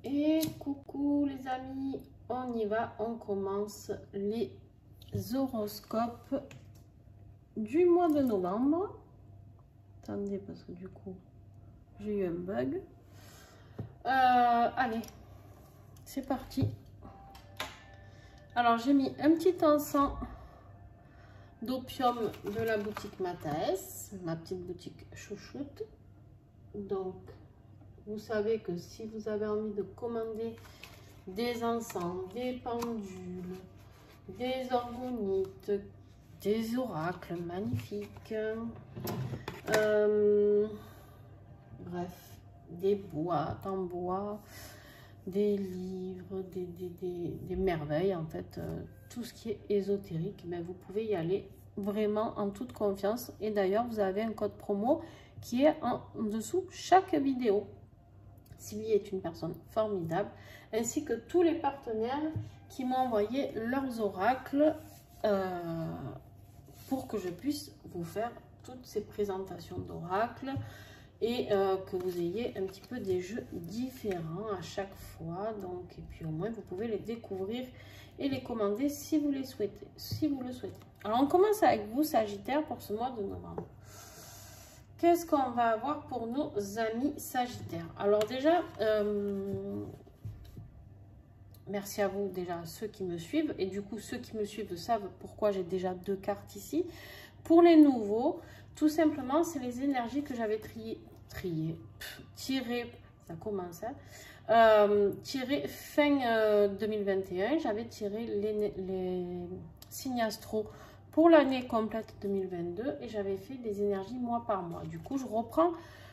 Et coucou les amis, on y va, on commence les horoscopes du mois de novembre. Attendez parce que du coup j'ai eu un bug. Allez, c'est parti. Alors j'ai mis un petit encens d'opium de la boutique Mathaes, ma petite boutique chouchoute. Donc vous savez que si vous avez envie de commander des encens, des pendules, des orgonites, des oracles magnifiques, bref, des boîtes en bois, des livres, des merveilles, en fait, tout ce qui est ésotérique, mais vous pouvez y aller vraiment en toute confiance. Et d'ailleurs, vous avez un code promo qui est en dessous chaque vidéo. Sylvie est une personne formidable, ainsi que tous les partenaires qui m'ont envoyé leurs oracles pour que je puisse vous faire toutes ces présentations d'oracles et que vous ayez un petit peu des jeux différents à chaque fois. Donc, et puis au moins vous pouvez les découvrir et les commander si vous les souhaitez, si vous le souhaitez. Alors on commence avec vous Sagittaire pour ce mois de novembre. Qu'est-ce qu'on va avoir pour nos amis Sagittaires? Alors déjà, merci à vous déjà ceux qui me suivent. Et du coup, ceux qui me suivent savent pourquoi j'ai déjà 2 cartes ici. Pour les nouveaux, tout simplement, c'est les énergies que j'avais tirées, ça commence, hein, tirées fin 2021. J'avais tiré les signes astro pour l'année complète 2022 et j'avais fait des énergies mois par mois. Du coup, je reprends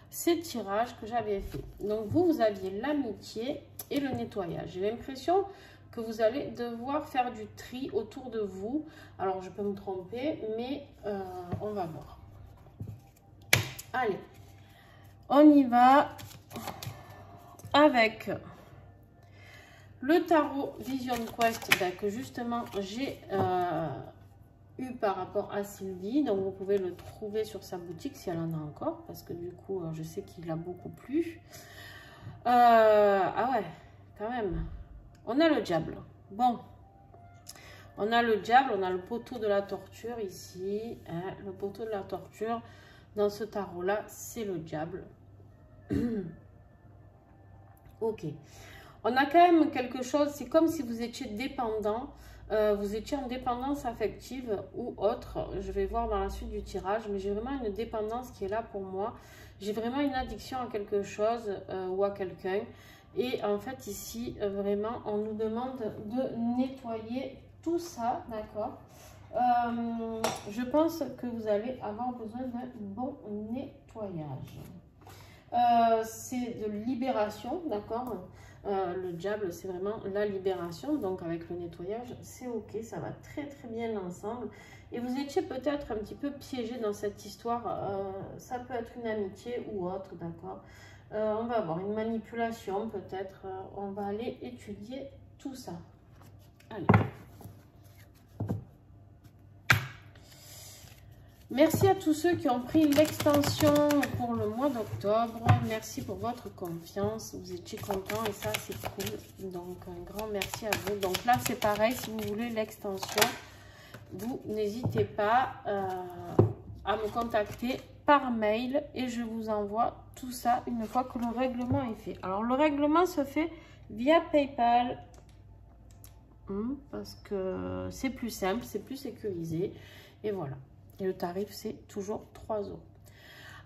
ces tirages que j'avais fait. Donc, vous aviez l'amitié et le nettoyage. J'ai l'impression que vous allez devoir faire du tri autour de vous. Alors, je peux me tromper, mais on va voir. Allez, on y va avec le tarot Vision Quest que justement j'ai eu par rapport à Sylvie. Donc vous pouvez le trouver sur sa boutique si elle en a encore, parce que du coup je sais qu'il a beaucoup plu. Ah ouais, quand même. On a le diable. Bon, on a le diable, on a le poteau de la torture ici, hein. Le poteau de la torture dans ce tarot là, c'est le diable. Ok, on a quand même quelque chose, c'est comme si vous étiez dépendant. Vous étiez en dépendance affective ou autre, je vais voir dans la suite du tirage, mais j'ai vraiment une dépendance qui est là pour moi. J'ai vraiment une addiction à quelque chose ou à quelqu'un. Et en fait ici, vraiment, on nous demande de nettoyer tout ça, d'accord. Je pense que vous allez avoir besoin d'un bon nettoyage. C'est de libération, d'accord. Le diable, c'est vraiment la libération. Donc, avec le nettoyage, c'est ok. Ça va très, très bien ensemble. Et vous étiez peut-être un petit peu piégé dans cette histoire. Ça peut être une amitié ou autre, d'accord. On va avoir une manipulation, peut-être. On va aller étudier tout ça. Allez. Merci à tous ceux qui ont pris l'extension pour le mois d'octobre. Merci pour votre confiance. Vous étiez contents et ça, c'est cool. Donc, un grand merci à vous. Donc là, c'est pareil. Si vous voulez l'extension, vous n'hésitez pas à me contacter par mail et je vous envoie tout ça une fois que le règlement est fait. Alors, le règlement se fait via PayPal parce que c'est plus simple, c'est plus sécurisé. Et voilà. Et le tarif, c'est toujours 3 €.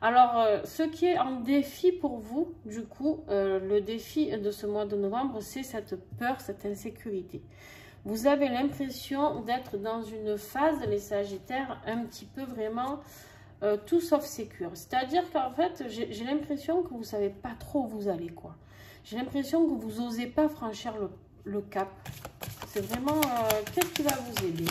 Alors, ce qui est en défi pour vous, du coup, le défi de ce mois de novembre, c'est cette peur, cette insécurité. Vous avez l'impression d'être dans une phase, les Sagittaires, un petit peu vraiment tout sauf sécure. C'est-à-dire qu'en fait, j'ai l'impression que vous ne savez pas trop où vous allez, quoi. J'ai l'impression que vous n'osez pas franchir le cap. C'est vraiment, qu'est-ce qui va vous aider ?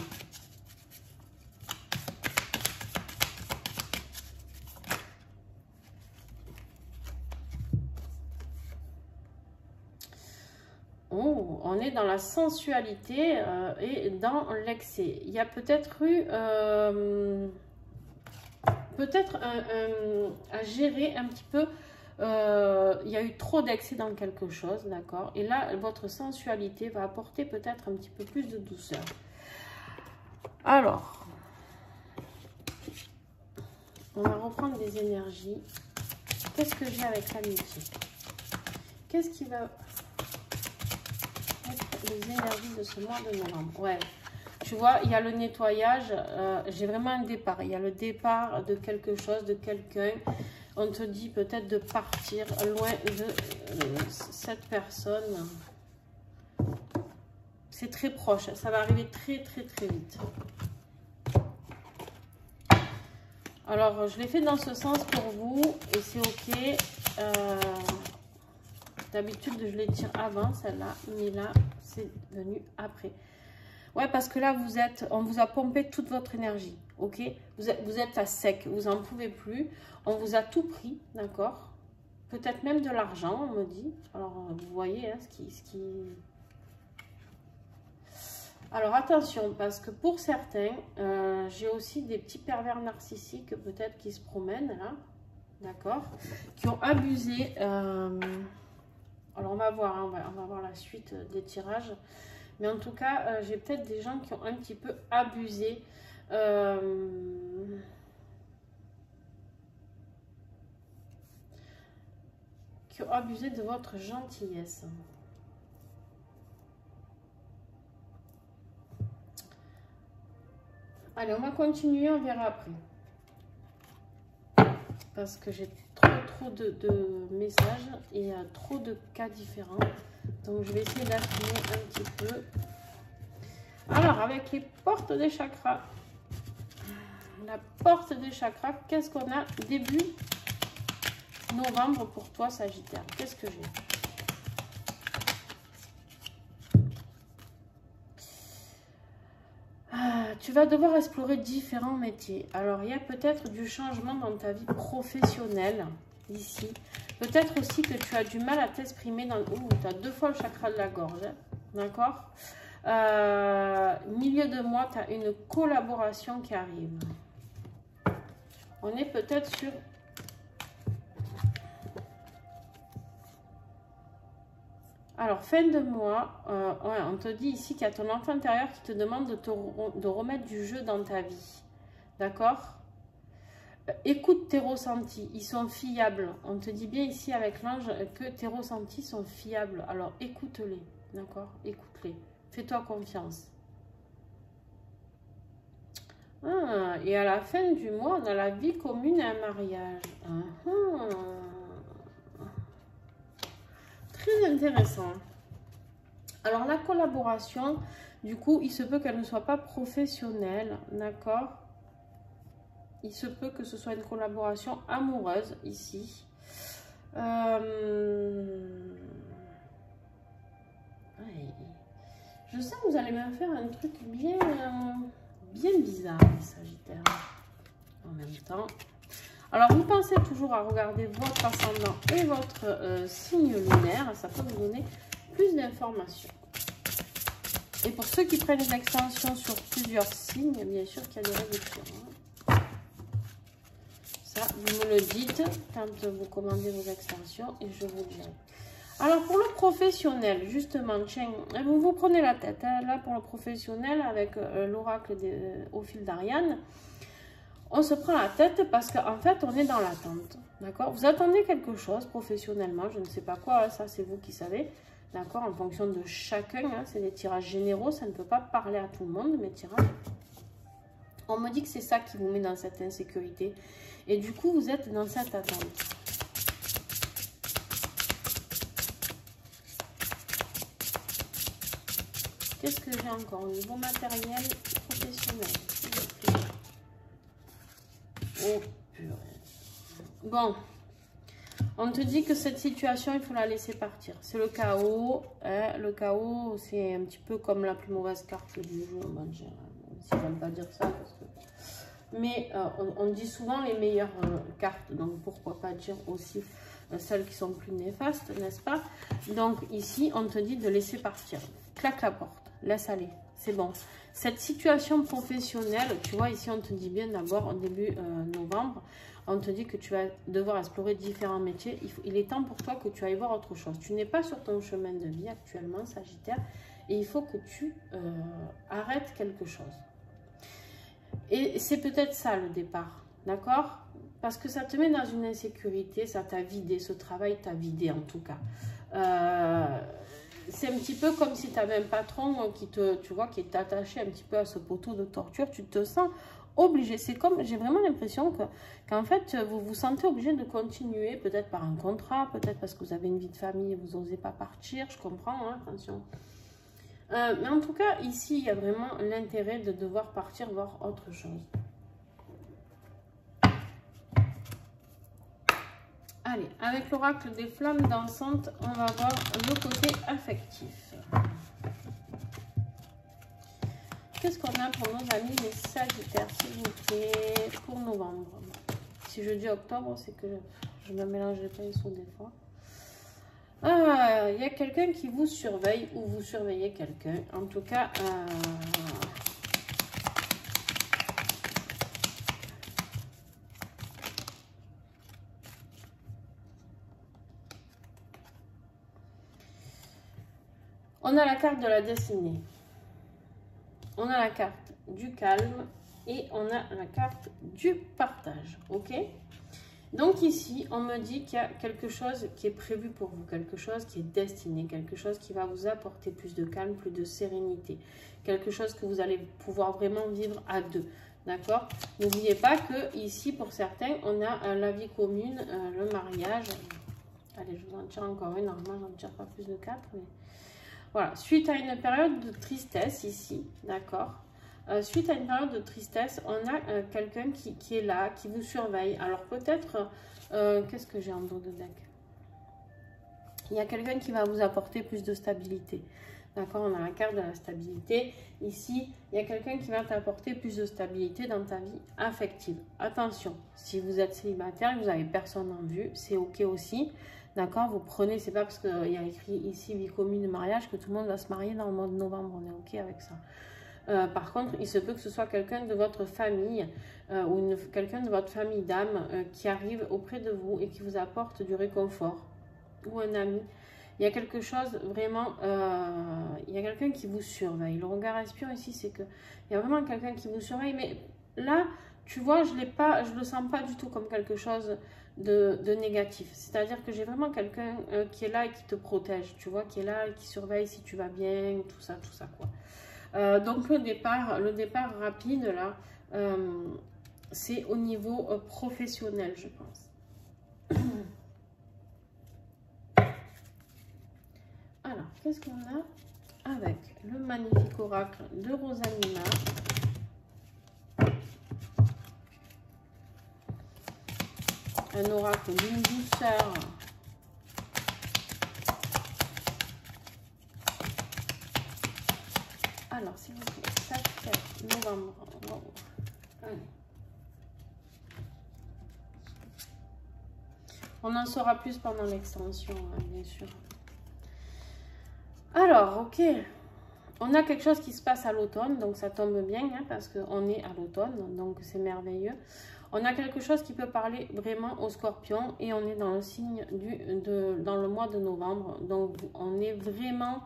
Oh, on est dans la sensualité et dans l'excès. Il y a peut-être eu à gérer un petit peu il y a eu trop d'excès dans quelque chose, d'accord? Et là, votre sensualité va apporter peut-être un petit peu plus de douceur. Alors, on va reprendre des énergies. Qu'est-ce que j'ai avec l'amitié? Qu'est-ce qui va être les énergies de ce mois de novembre? Ouais, tu vois, il y a le nettoyage. J'ai vraiment un départ. Il y a le départ de quelque chose, de quelqu'un. On te dit peut-être de partir loin de cette personne. C'est très proche. Ça va arriver très, très, très vite. Alors, je l'ai fait dans ce sens pour vous et c'est ok. D'habitude, je les tire avant, celle-là, mais là, c'est venu après. Ouais, parce que là, on vous a pompé toute votre énergie, ok? Vous êtes à sec, vous n'en pouvez plus. On vous a tout pris, d'accord? Peut-être même de l'argent, on me dit. Alors, vous voyez, hein, ce qui... Alors attention, parce que pour certains, j'ai aussi des petits pervers narcissiques peut-être qui se promènent là, d'accord, qui ont abusé. Alors on va voir, hein, on va voir la suite des tirages, mais en tout cas, j'ai peut-être des gens qui ont un petit peu abusé. Qui ont abusé de votre gentillesse. Allez, on va continuer, on verra après. Parce que j'ai trop de messages et trop de cas différents. Donc, je vais essayer d'affiner un petit peu. Alors, avec les portes des chakras. La porte des chakras, qu'est-ce qu'on a début novembre pour toi, Sagittaire? Qu'est-ce que j'ai? Tu vas devoir explorer différents métiers. Alors, il y a peut-être du changement dans ta vie professionnelle, ici. Peut-être aussi que tu as du mal à t'exprimer dans... Ouh, tu as 2 fois le chakra de la gorge, hein, d'accord? Milieu de mois, tu as une collaboration qui arrive. On est peut-être sur... Alors, fin de mois, ouais, on te dit ici qu'il y a ton enfant intérieur qui te demande de remettre du jeu dans ta vie. D'accord? Écoute tes ressentis, ils sont fiables. On te dit bien ici avec l'ange que tes ressentis sont fiables. Alors, écoute-les. D'accord? Écoute-les. Fais-toi confiance. Ah, et à la fin du mois, on a la vie commune et un mariage. Très intéressant. Alors la collaboration, du coup, il se peut qu'elle ne soit pas professionnelle, d'accord? Il se peut que ce soit une collaboration amoureuse ici. Ouais. Je sais que vous allez me faire un truc bien bizarre, les Sagittaires. En même temps. Alors, vous pensez toujours à regarder votre ascendant et votre signe lunaire. Ça peut vous donner plus d'informations. Et pour ceux qui prennent une extension sur plusieurs signes, bien sûr qu'il y a des réductions. Hein. Ça, vous me le dites quand vous commandez vos extensions et je vous dirai. Alors, pour le professionnel, justement, tiens, vous prenez la tête. Hein, là, pour le professionnel, avec l'oracle au fil d'Ariane, on se prend la tête parce qu'en fait, on est dans l'attente. D'accord? Vous attendez quelque chose professionnellement, je ne sais pas quoi, hein, ça c'est vous qui savez. D'accord? En fonction de chacun, hein, c'est des tirages généraux, ça ne peut pas parler à tout le monde, mes tirages. On me dit que c'est ça qui vous met dans cette insécurité. Et du coup, vous êtes dans cette attente. Qu'est-ce que j'ai encore au niveau matériel professionnel? Oh, purée. Bon, on te dit que cette situation, il faut la laisser partir. C'est le chaos. Hein, le chaos, c'est un petit peu comme la plus mauvaise carte du jeu. On va dire, si j'aime pas dire ça. Parce que... Mais on dit souvent les meilleures cartes. Donc, pourquoi pas dire aussi celles qui sont plus néfastes, n'est-ce pas? Donc, ici, on te dit de laisser partir. Claque la porte. Laisse aller. C'est bon. Cette situation professionnelle, tu vois, ici, on te dit bien d'abord, au début novembre, On te dit que tu vas devoir explorer différents métiers. Il est temps pour toi que tu ailles voir autre chose. Tu n'es pas sur ton chemin de vie actuellement, Sagittaire, et il faut que tu arrêtes quelque chose. Et c'est peut-être ça le départ, d'accord? Parce que ça te met dans une insécurité, ça t'a vidé, ce travail t'a vidé en tout cas. C'est un petit peu comme si tu avais un patron qui qui est attaché un petit peu à ce poteau de torture. Tu te sens obligé. C'est comme, j'ai vraiment l'impression qu'en fait, vous vous sentez obligé de continuer, peut-être par un contrat, peut-être parce que vous avez une vie de famille et vous n'osez pas partir. Je comprends, hein, attention. Mais en tout cas, ici, il y a vraiment l'intérêt de devoir partir voir autre chose. Allez, avec l'oracle des flammes dansantes, on va voir le côté affectif. Qu'est-ce qu'on a pour nos amis les Sagittaires, s'il vous plaît, pour novembre? Si je dis octobre, c'est que je me mélange les pinceaux des fois. Ah, il y a quelqu'un qui vous surveille ou vous surveillez quelqu'un. En tout cas, on a la carte de la destinée. On a la carte du calme et on a la carte du partage. Ok? Donc ici, on me dit qu'il y a quelque chose qui est prévu pour vous, quelque chose qui est destiné, quelque chose qui va vous apporter plus de calme, plus de sérénité, quelque chose que vous allez pouvoir vraiment vivre à deux. D'accord? N'oubliez pas que ici, pour certains, on a la vie commune, le mariage. Allez, je vous en tire encore une. Normalement, j'en tire pas plus de 4. Mais... Voilà. Suite à une période de tristesse ici, d'accord? Suite à une période de tristesse, on a quelqu'un qui est là, qui vous surveille. Alors peut-être, qu'est-ce que j'ai en dos de deck? Il y a quelqu'un qui va vous apporter plus de stabilité. D'accord, on a la carte de la stabilité. Ici, il y a quelqu'un qui va t'apporter plus de stabilité dans ta vie affective. Attention, si vous êtes célibataire et que vous n'avez personne en vue, c'est ok aussi. D'accord, vous prenez, c'est pas parce qu'il y a écrit ici vie commune de mariage que tout le monde va se marier dans le mois de novembre. On est ok avec ça. Par contre, il se peut que ce soit quelqu'un de votre famille ou quelqu'un de votre famille d'âme qui arrive auprès de vous et qui vous apporte du réconfort, ou un ami. Il y a quelque chose vraiment, il y a quelqu'un qui vous surveille. Le regard espion ici, c'est que il y a vraiment quelqu'un qui vous surveille, mais là, tu vois, je le sens pas du tout comme quelque chose de négatif. C'est-à-dire que j'ai vraiment quelqu'un qui est là et qui te protège, tu vois, qui est là et qui surveille si tu vas bien, tout ça, quoi. Donc le départ rapide là, c'est au niveau professionnel, je pense. Alors, qu'est-ce qu'on a avec le magnifique oracle de Rosalina? Un oracle d'une douceur. Alors, s'il vous plaît, ça fait novembre. Oh. Allez. On en saura plus pendant l'extension, hein, bien sûr. Alors, ok. On a quelque chose qui se passe à l'automne, donc ça tombe bien, hein, parce qu'on est à l'automne, donc c'est merveilleux. On a quelque chose qui peut parler vraiment aux scorpions et on est dans le signe dans le mois de novembre. Donc, on est vraiment...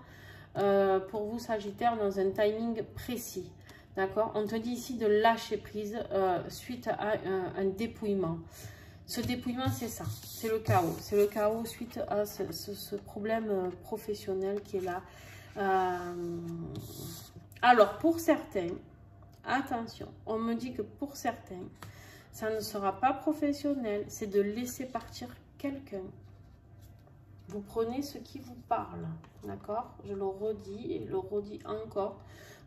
pour vous Sagittaire dans un timing précis, d'accord? On te dit ici de lâcher prise suite à un dépouillement. Ce dépouillement, c'est ça, c'est le chaos suite à ce problème professionnel qui est là. Alors pour certains, attention, on me dit que pour certains ça ne sera pas professionnel, c'est de laisser partir quelqu'un. Vous prenez ce qui vous parle, d'accord? Je le redis et le redis encore.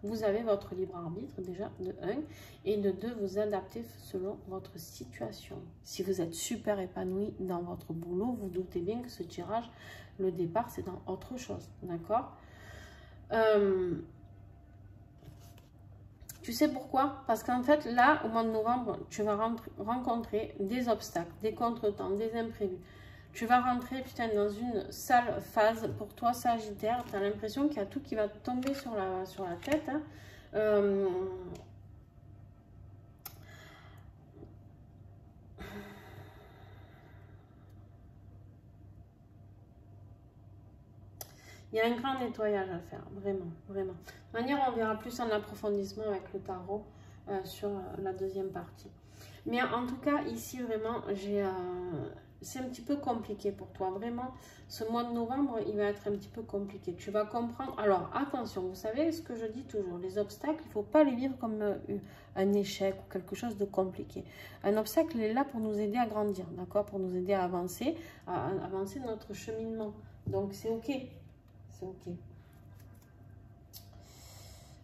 Vous avez votre libre arbitre déjà, de 1. Et de 2, vous adaptez selon votre situation. Si vous êtes super épanoui dans votre boulot, vous doutez bien que ce tirage, le départ, c'est dans autre chose, d'accord? Tu sais pourquoi? Parce qu'en fait, là, au mois de novembre, tu vas rencontrer des obstacles, des contretemps, des imprévus. Tu vas rentrer, putain, dans une sale phase pour toi, Sagittaire. Tu as l'impression qu'il y a tout qui va te tomber sur la tête. Hein. Il y a un grand nettoyage à faire, vraiment, vraiment. De toute manière, on verra plus en approfondissement avec le tarot sur la deuxième partie. Mais en tout cas, ici, vraiment, c'est un petit peu compliqué pour toi. Vraiment, ce mois de novembre, il va être un petit peu compliqué. Tu vas comprendre. Alors, attention, vous savez ce que je dis toujours. Les obstacles, il ne faut pas les vivre comme un échec ou quelque chose de compliqué. Un obstacle est là pour nous aider à grandir, d'accord? Pour nous aider à avancer notre cheminement. Donc, c'est OK. C'est OK.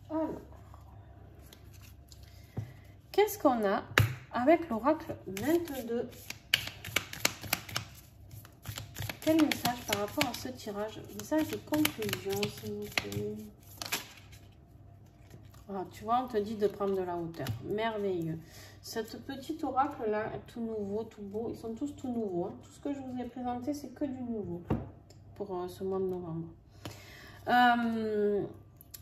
Alors, qu'est-ce qu'on a avec l'oracle 22? Quel message par rapport à ce tirage? Message de conclusion, s'il vous plaît. Voilà, tu vois, on te dit de prendre de la hauteur. Merveilleux. Cette petite oracle-là, tout nouveau, tout beau. Ils sont tous tout nouveaux. Hein. Tout ce que je vous ai présenté, c'est que du nouveau pour ce mois de novembre.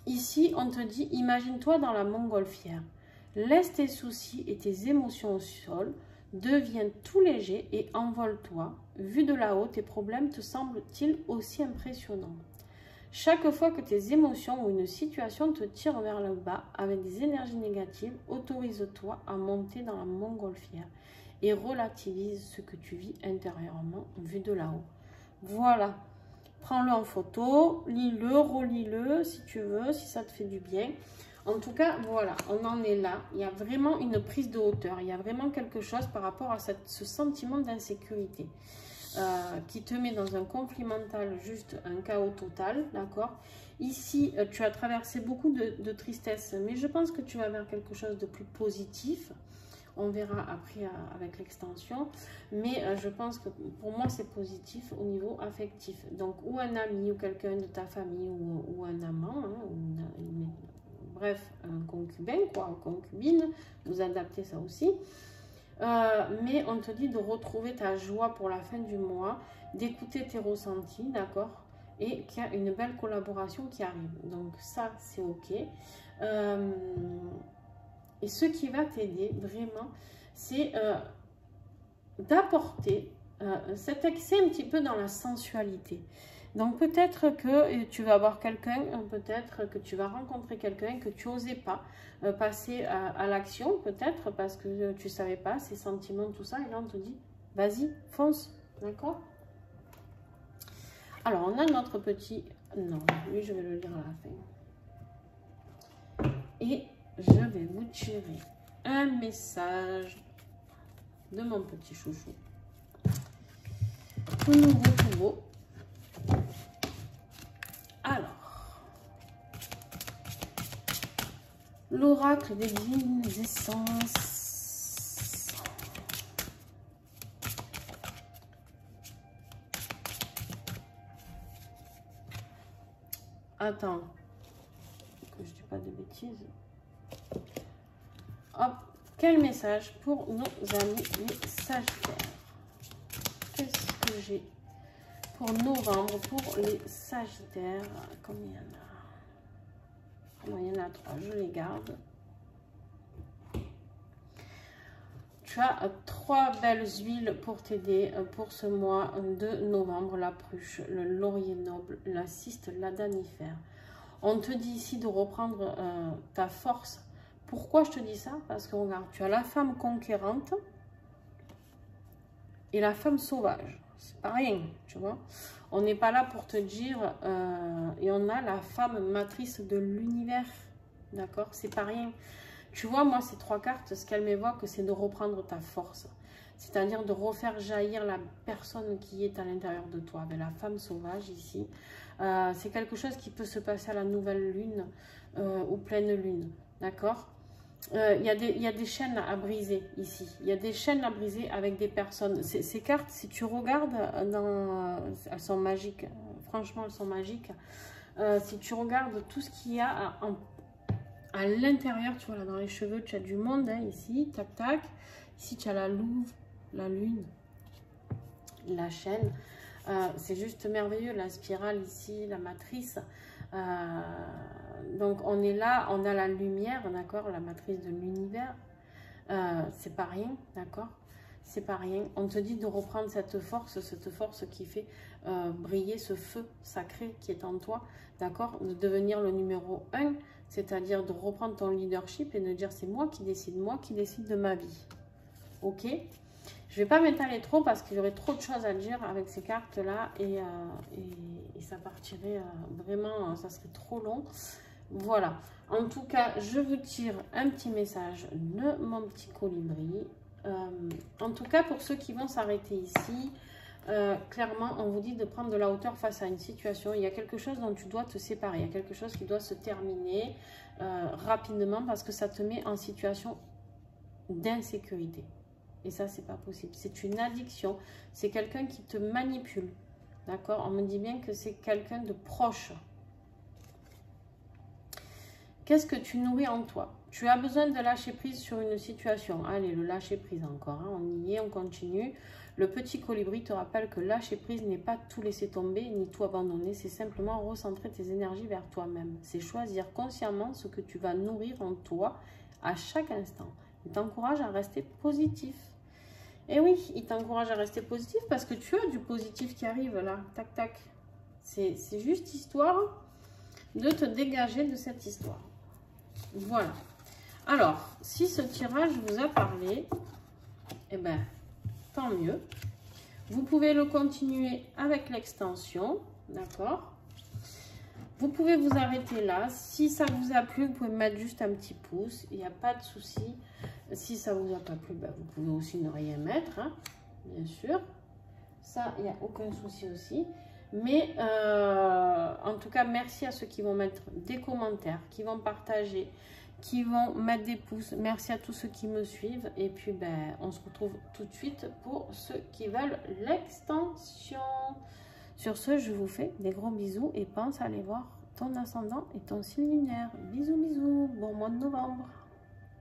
Ici, on te dit, imagine-toi dans la montgolfière. Laisse tes soucis et tes émotions au sol. Deviens tout léger et envole-toi. Vu de là-haut, tes problèmes te semblent-ils aussi impressionnants? Chaque fois que tes émotions ou une situation te tirent vers le bas avec des énergies négatives, autorise-toi à monter dans la montgolfière et relativise ce que tu vis intérieurement vu de là-haut. Voilà. Prends-le en photo, lis-le, relis-le si tu veux, si ça te fait du bien. En tout cas, voilà, on en est là. Il y a vraiment une prise de hauteur. Il y a vraiment quelque chose par rapport à ce sentiment d'insécurité qui te met dans un conflit mental, juste un chaos total, d'accord? Ici, tu as traversé beaucoup de tristesse, mais je pense que tu vas vers quelque chose de plus positif. On verra après avec l'extension. Mais je pense que pour moi, c'est positif au niveau affectif. Donc, ou un ami, ou quelqu'un de ta famille, ou un amant, hein, bref, un concubin, quoi, une concubine, vous adaptez ça aussi. Mais on te dit de retrouver ta joie pour la fin du mois, d'écouter tes ressentis, d'accord? Et qu'il y a une belle collaboration qui arrive. Donc ça, c'est OK. Et ce qui va t'aider vraiment, c'est d'apporter cet accès un petit peu dans la sensualité. Donc peut-être que tu vas avoir quelqu'un, peut-être que tu vas rencontrer quelqu'un que tu n'osais pas passer à l'action, peut-être parce que tu ne savais pas ses sentiments, tout ça, et là on te dit, vas-y, fonce, d'accord? Alors on a notre petit, non, lui je vais le lire à la fin. Et je vais vous tirer un message de mon petit chouchou. Tout nouveau, tout beau. Alors, l'oracle des divines essences. Attends, que je dis pas de bêtises. Hop, quel message pour nos amis les Sagittaires? Qu'est-ce que j'ai pour novembre, pour les Sagittaires? Combien il y en a? Non, il y en a 3, je les garde. Tu as 3 belles huiles pour t'aider pour ce mois de novembre. La pruche, le laurier noble, la cyste, la danifère. On te dit ici de reprendre ta force. Pourquoi je te dis ça? Parce que regarde, tu as la femme conquérante et la femme sauvage. C'est pas rien, tu vois. On n'est pas là pour te dire... et on a la femme matrice de l'univers. D'accord? C'est pas rien. Tu vois, moi, ces 3 cartes, ce qu'elles m'évoquent, c'est de reprendre ta force. C'est-à-dire de refaire jaillir la personne qui est à l'intérieur de toi. Avec la femme sauvage, ici. C'est quelque chose qui peut se passer à la nouvelle lune ou pleine lune. D'accord? Il y a des chaînes à briser ici. Il y a des chaînes à briser avec des personnes. Ces cartes, si tu regardes, elles sont magiques. Franchement, elles sont magiques. Si tu regardes tout ce qu'il y a à l'intérieur, tu vois, là, dans les cheveux, tu as du monde, hein, ici, tac, tac. Ici, tu as la louve, la lune, la chaîne. C'est juste merveilleux, la spirale ici, la matrice. Donc on est là, on a la lumière, d'accord, la matrice de l'univers, c'est pas rien, d'accord, c'est pas rien. On te dit de reprendre cette force qui fait briller ce feu sacré qui est en toi, d'accord? De devenir le numéro 1, c'est-à-dire de reprendre ton leadership et de dire c'est moi qui décide de ma vie. Ok? Je ne vais pas m'étaler trop parce qu'il y aurait trop de choses à dire avec ces cartes-là et ça partirait vraiment, ça serait trop long. Voilà. En tout cas, je vous tire un petit message de mon petit colibri. En tout cas, pour ceux qui vont s'arrêter ici, clairement, on vous dit de prendre de la hauteur face à une situation. Il y a quelque chose dont tu dois te séparer. Il y a quelque chose qui doit se terminer rapidement parce que ça te met en situation d'insécurité. Et ça, c'est pas possible. C'est une addiction. C'est quelqu'un qui te manipule. D'accord? On me dit bien que c'est quelqu'un de proche. Qu'est-ce que tu nourris en toi? Tu as besoin de lâcher prise sur une situation. Allez, le lâcher prise encore. Hein. On y est, on continue. Le petit colibri te rappelle que lâcher prise n'est pas tout laisser tomber, ni tout abandonner. C'est simplement recentrer tes énergies vers toi-même. C'est choisir consciemment ce que tu vas nourrir en toi à chaque instant. Il t'encourage à rester positif. Et oui, il t'encourage à rester positif parce que tu as du positif qui arrive là. Tac, tac. C'est juste histoire de te dégager de cette histoire. Voilà. Alors, si ce tirage vous a parlé, eh bien, tant mieux. Vous pouvez le continuer avec l'extension, d'accord? Vous pouvez vous arrêter là. Si ça vous a plu, vous pouvez mettre juste un petit pouce. Il n'y a pas de souci. Si ça ne vous a pas plu, ben, vous pouvez aussi ne rien mettre, hein, bien sûr. Ça, il n'y a aucun souci aussi. Mais en tout cas, merci à ceux qui vont mettre des commentaires, qui vont partager, qui vont mettre des pouces. Merci à tous ceux qui me suivent. Et puis, ben, on se retrouve tout de suite pour ceux qui veulent l'extension. Sur ce, je vous fais des gros bisous et pense à aller voir ton ascendant et ton signe lunaire. Bisous, bisous. Bon mois de novembre.